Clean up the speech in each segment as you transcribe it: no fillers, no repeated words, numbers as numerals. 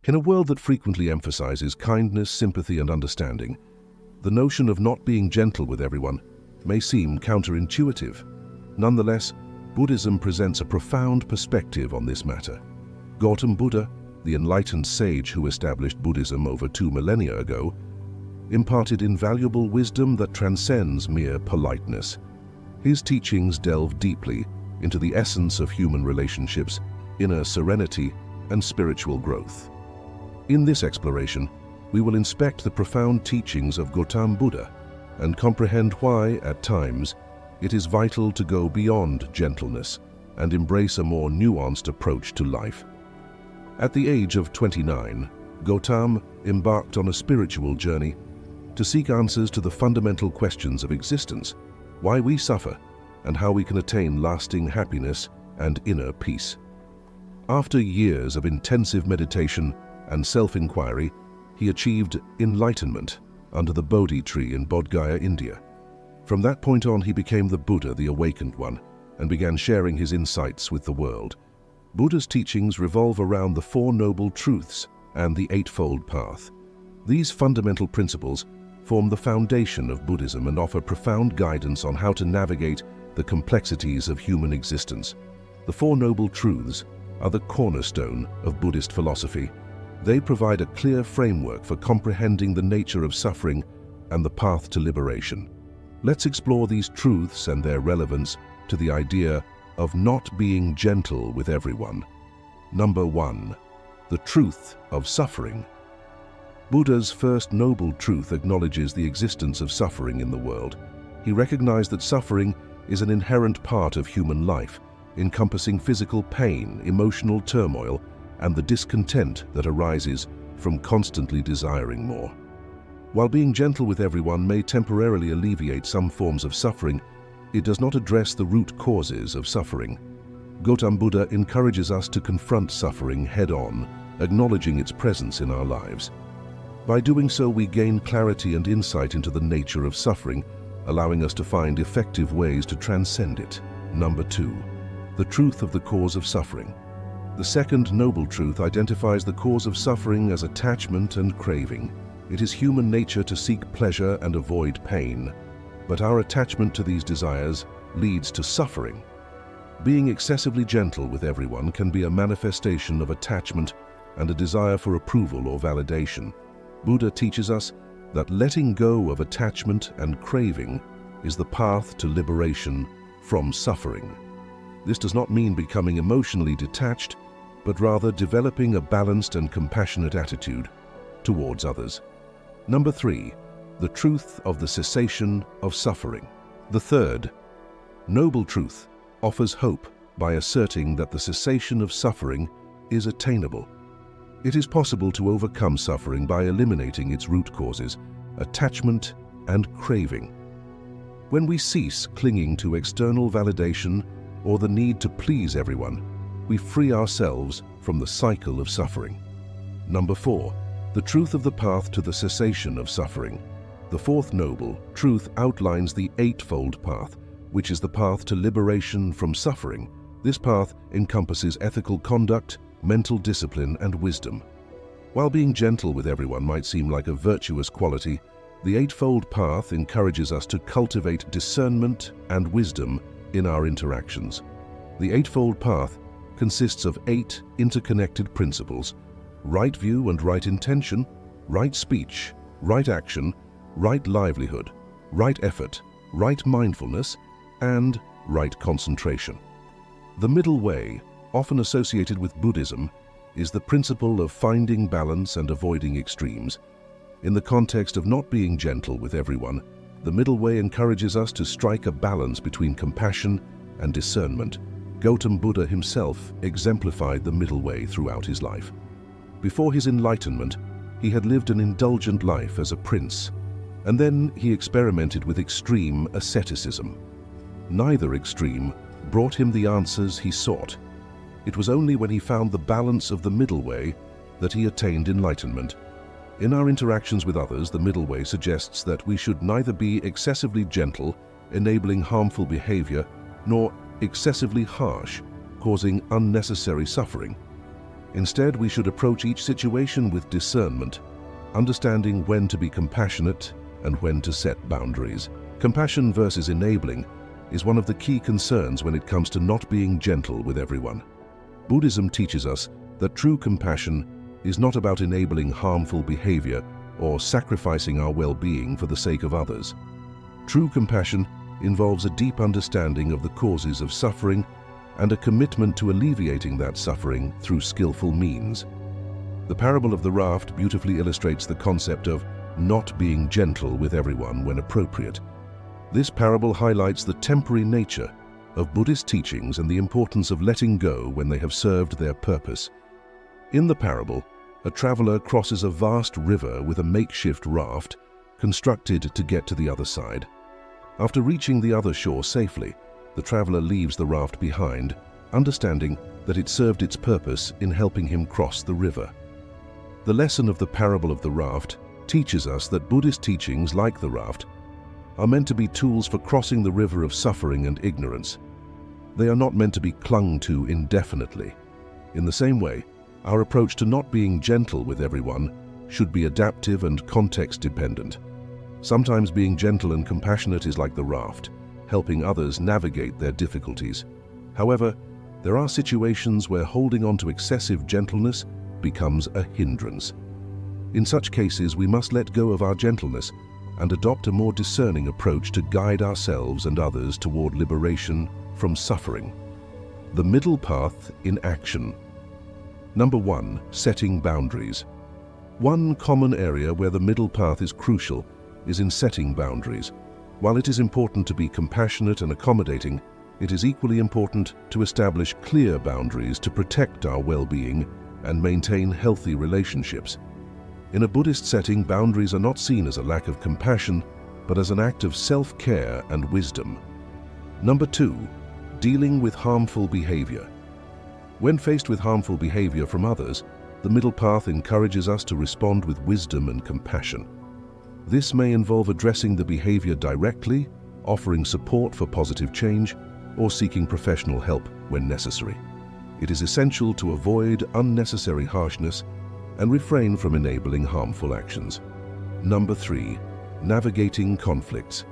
In a world that frequently emphasizes kindness, sympathy, and understanding, the notion of not being gentle with everyone may seem counterintuitive. Nonetheless, Buddhism presents a profound perspective on this matter. Gautam Buddha, the enlightened sage who established Buddhism over 2 millennia ago, imparted invaluable wisdom that transcends mere politeness. His teachings delve deeply into the essence of human relationships, inner serenity, and spiritual growth. In this exploration, we will inspect the profound teachings of Gautam Buddha and comprehend why, at times, it is vital to go beyond gentleness and embrace a more nuanced approach to life. At the age of 29, Gautam embarked on a spiritual journey to seek answers to the fundamental questions of existence, why we suffer, and how we can attain lasting happiness and inner peace. After years of intensive meditation and self-inquiry, he achieved enlightenment under the Bodhi tree in Bodh Gaya, India. From that point on, he became the Buddha, the Awakened One, and began sharing his insights with the world. Buddha's teachings revolve around the Four Noble Truths and the Eightfold Path. These fundamental principles form the foundation of Buddhism and offer profound guidance on how to navigate the complexities of human existence. The Four Noble Truths are the cornerstone of Buddhist philosophy. They provide a clear framework for comprehending the nature of suffering and the path to liberation. Let's explore these truths and their relevance to the idea of not being gentle with everyone. Number 1. The truth of suffering. Buddha's first noble truth acknowledges the existence of suffering in the world. He recognized that suffering is an inherent part of human life, encompassing physical pain, emotional turmoil, and the discontent that arises from constantly desiring more. While being gentle with everyone may temporarily alleviate some forms of suffering, it does not address the root causes of suffering. Gautam Buddha encourages us to confront suffering head-on, acknowledging its presence in our lives. By doing so, we gain clarity and insight into the nature of suffering, allowing us to find effective ways to transcend it. Number 2. The truth of the cause of suffering. The second noble truth identifies the cause of suffering as attachment and craving. It is human nature to seek pleasure and avoid pain, but our attachment to these desires leads to suffering. Being excessively gentle with everyone can be a manifestation of attachment and a desire for approval or validation. Buddha teaches us that letting go of attachment and craving is the path to liberation from suffering. This does not mean becoming emotionally detached, but rather developing a balanced and compassionate attitude towards others. Number 3. The truth of the cessation of suffering. The third noble truth offers hope by asserting that the cessation of suffering is attainable. It is possible to overcome suffering by eliminating its root causes, attachment and craving. When we cease clinging to external validation or the need to please everyone, we free ourselves from the cycle of suffering. Number 4. The truth of the path to the cessation of suffering. The fourth noble truth outlines the Eightfold Path, which is the path to liberation from suffering. This path encompasses ethical conduct, mental discipline, and wisdom. While being gentle with everyone might seem like a virtuous quality, the Eightfold Path encourages us to cultivate discernment and wisdom in our interactions. The Eightfold Path consists of 8 interconnected principles: right view and right intention, right speech, right action, right livelihood, right effort, right mindfulness, and right concentration. The middle way, often associated with Buddhism, is the principle of finding balance and avoiding extremes. In the context of not being gentle with everyone, the middle way encourages us to strike a balance between compassion and discernment. Gautam Buddha himself exemplified the middle way throughout his life. Before his enlightenment, he had lived an indulgent life as a prince, and then he experimented with extreme asceticism. Neither extreme brought him the answers he sought. It was only when he found the balance of the middle way that he attained enlightenment. In our interactions with others, the middle way suggests that we should neither be excessively gentle, enabling harmful behavior, nor excessively harsh, causing unnecessary suffering. Instead, we should approach each situation with discernment, understanding when to be compassionate and when to set boundaries. Compassion versus enabling is one of the key concerns when it comes to not being gentle with everyone. Buddhism teaches us that true compassion is not about enabling harmful behavior or sacrificing our well-being for the sake of others. True compassion involves a deep understanding of the causes of suffering and a commitment to alleviating that suffering through skillful means. The parable of the raft beautifully illustrates the concept of not being gentle with everyone when appropriate. This parable highlights the temporary nature of Buddhist teachings and the importance of letting go when they have served their purpose. In the parable, a traveler crosses a vast river with a makeshift raft constructed to get to the other side. After reaching the other shore safely, the traveler leaves the raft behind, understanding that it served its purpose in helping him cross the river. The lesson of the parable of the raft teaches us that Buddhist teachings, like the raft, are meant to be tools for crossing the river of suffering and ignorance. They are not meant to be clung to indefinitely. In the same way, our approach to not being gentle with everyone should be adaptive and context-dependent. Sometimes being gentle and compassionate is like the raft, helping others navigate their difficulties. However, there are situations where holding on to excessive gentleness becomes a hindrance. In such cases, we must let go of our gentleness and adopt a more discerning approach to guide ourselves and others toward liberation from suffering. The middle path in action. Number 1, setting boundaries. One common area where the middle path is crucial is in setting boundaries. While it is important to be compassionate and accommodating, it is equally important to establish clear boundaries to protect our well-being and maintain healthy relationships. In a Buddhist setting, boundaries are not seen as a lack of compassion, but as an act of self-care and wisdom. Number 2, dealing with harmful behavior. When faced with harmful behavior from others, the middle path encourages us to respond with wisdom and compassion. This may involve addressing the behavior directly, offering support for positive change, or seeking professional help when necessary. It is essential to avoid unnecessary harshness and refrain from enabling harmful actions. Number 3, navigating conflicts.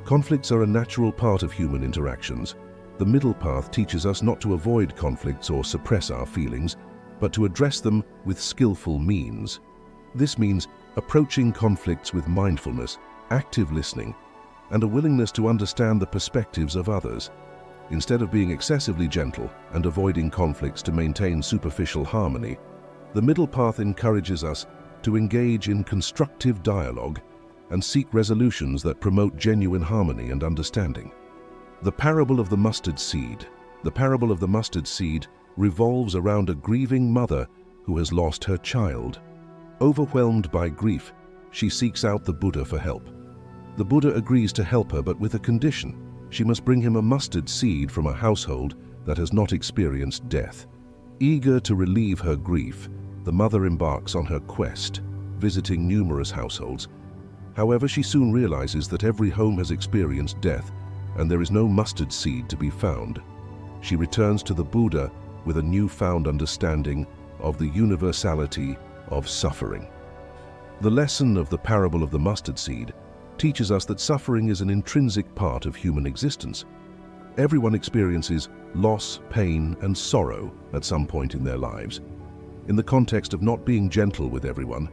Conflicts are a natural part of human interactions. The middle path teaches us not to avoid conflicts or suppress our feelings, but to address them with skillful means. This means approaching conflicts with mindfulness, active listening, and a willingness to understand the perspectives of others. Instead of being excessively gentle and avoiding conflicts to maintain superficial harmony, the middle path encourages us to engage in constructive dialogue and seek resolutions that promote genuine harmony and understanding. The parable of the mustard seed. The parable of the mustard seed revolves around a grieving mother who has lost her child. Overwhelmed by grief, she seeks out the Buddha for help. The Buddha agrees to help her, but with a condition. She must bring him a mustard seed from a household that has not experienced death. Eager to relieve her grief, the mother embarks on her quest, visiting numerous households. However, she soon realizes that every home has experienced death, and there is no mustard seed to be found. She returns to the Buddha with a newfound understanding of the universality of suffering. The lesson of the parable of the mustard seed teaches us that suffering is an intrinsic part of human existence. Everyone experiences loss, pain, and sorrow at some point in their lives. In the context of not being gentle with everyone,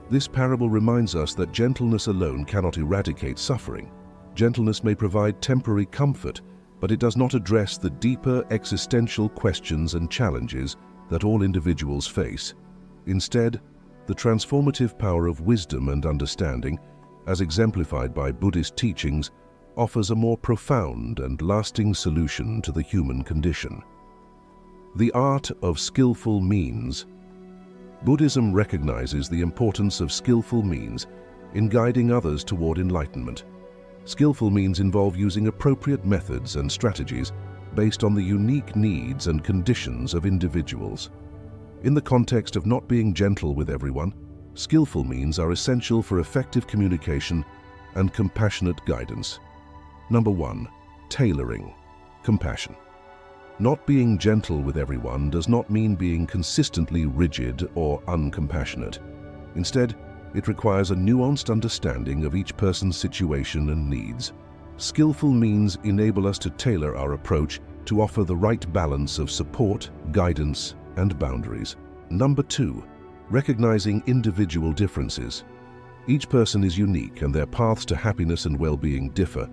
this parable reminds us that gentleness alone cannot eradicate suffering. Gentleness may provide temporary comfort, but it does not address the deeper existential questions and challenges that all individuals face. Instead, the transformative power of wisdom and understanding, as exemplified by Buddhist teachings, offers a more profound and lasting solution to the human condition. The art of skillful means. Buddhism recognizes the importance of skillful means in guiding others toward enlightenment. Skillful means involve using appropriate methods and strategies based on the unique needs and conditions of individuals. In the context of not being gentle with everyone, skillful means are essential for effective communication and compassionate guidance. Number 1, tailoring compassion. Not being gentle with everyone does not mean being consistently rigid or uncompassionate. Instead, it requires a nuanced understanding of each person's situation and needs. Skillful means enable us to tailor our approach to offer the right balance of support, guidance, and boundaries. Number 2, recognizing individual differences. Each person is unique and their paths to happiness and well-being differ.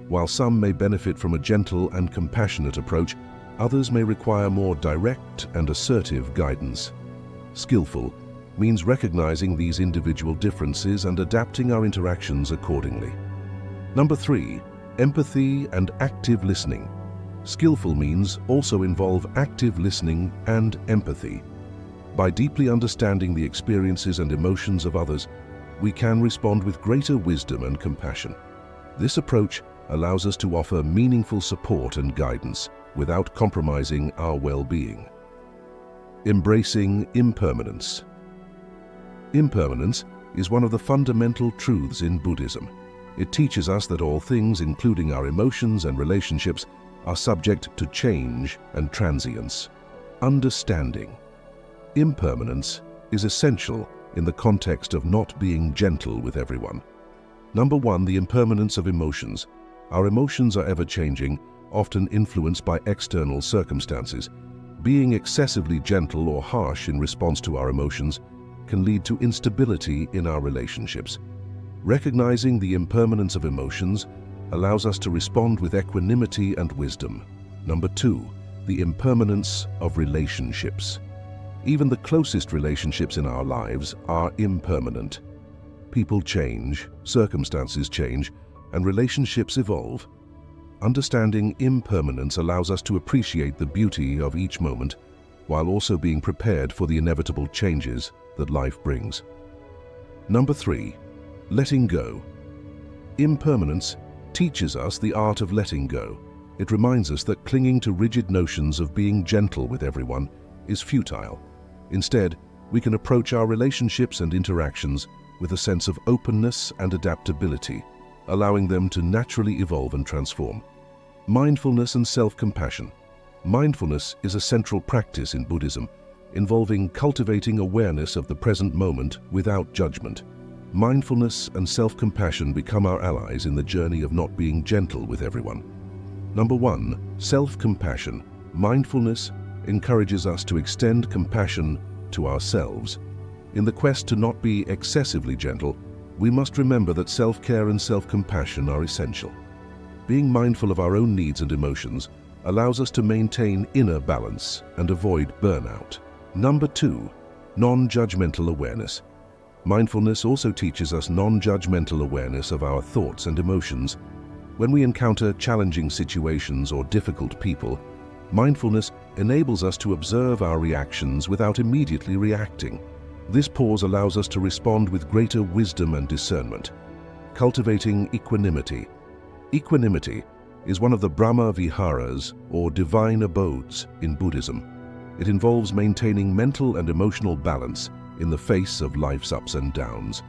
While some may benefit from a gentle and compassionate approach, others may require more direct and assertive guidance. Skillful means recognizing these individual differences and adapting our interactions accordingly. Number 3, empathy and active listening. Skillful means also involve active listening and empathy. By deeply understanding the experiences and emotions of others, we can respond with greater wisdom and compassion. This approach allows us to offer meaningful support and guidance without compromising our well-being. Embracing impermanence. Impermanence is one of the fundamental truths in Buddhism. It teaches us that all things, including our emotions and relationships, are subject to change and transience. Understanding impermanence is essential in the context of not being gentle with everyone. Number 1, the impermanence of emotions. Our emotions are ever-changing, often influenced by external circumstances. Being excessively gentle or harsh in response to our emotions can lead to instability in our relationships. Recognizing the impermanence of emotions allows us to respond with equanimity and wisdom. Number 2, the impermanence of relationships. Even the closest relationships in our lives are impermanent. People change, circumstances change, and relationships evolve. Understanding impermanence allows us to appreciate the beauty of each moment, while also being prepared for the inevitable changes that life brings. Number 3, letting go. Impermanence teaches us the art of letting go. It reminds us that clinging to rigid notions of being gentle with everyone is futile. Instead, we can approach our relationships and interactions with a sense of openness and adaptability, allowing them to naturally evolve and transform. Mindfulness and self-compassion. Mindfulness is a central practice in Buddhism, involving cultivating awareness of the present moment without judgment. Mindfulness and self-compassion become our allies in the journey of not being gentle with everyone. Number 1, self-compassion. Mindfulness encourages us to extend compassion to ourselves. In the quest to not be excessively gentle, we must remember that self-care and self-compassion are essential. Being mindful of our own needs and emotions allows us to maintain inner balance and avoid burnout. Number 2, non-judgmental awareness. Mindfulness also teaches us non-judgmental awareness of our thoughts and emotions. When we encounter challenging situations or difficult people, mindfulness enables us to observe our reactions without immediately reacting. This pause allows us to respond with greater wisdom and discernment. Cultivating equanimity. Equanimity is one of the Brahma Viharas, or divine abodes, in Buddhism. It involves maintaining mental and emotional balance in the face of life's ups and downs.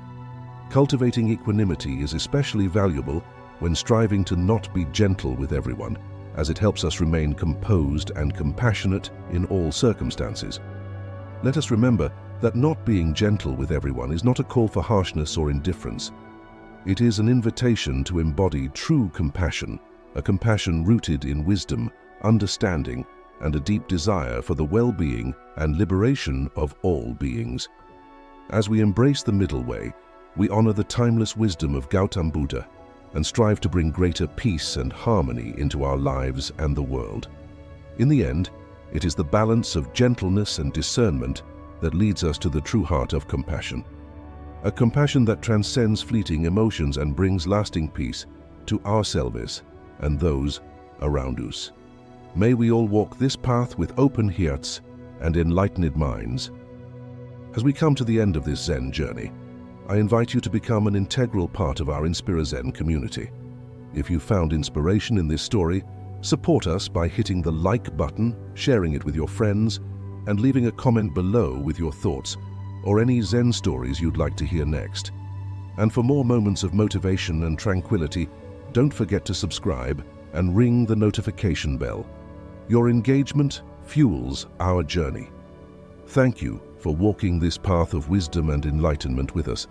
Cultivating equanimity is especially valuable when striving to not be gentle with everyone, as it helps us remain composed and compassionate in all circumstances. Let us remember that not being gentle with everyone is not a call for harshness or indifference. It is an invitation to embody true compassion, a compassion rooted in wisdom, understanding, and a deep desire for the well-being and liberation of all beings. As we embrace the middle way, we honor the timeless wisdom of Gautama Buddha and strive to bring greater peace and harmony into our lives and the world. In the end, it is the balance of gentleness and discernment that leads us to the true heart of compassion. A compassion that transcends fleeting emotions and brings lasting peace to ourselves and those around us. May we all walk this path with open hearts and enlightened minds. As we come to the end of this Zen journey, I invite you to become an integral part of our Inspirazen community. If you found inspiration in this story, support us by hitting the like button, sharing it with your friends, and leaving a comment below with your thoughts or any Zen stories you'd like to hear next. And for more moments of motivation and tranquility, don't forget to subscribe and ring the notification bell. Your engagement fuels our journey. Thank you for walking this path of wisdom and enlightenment with us.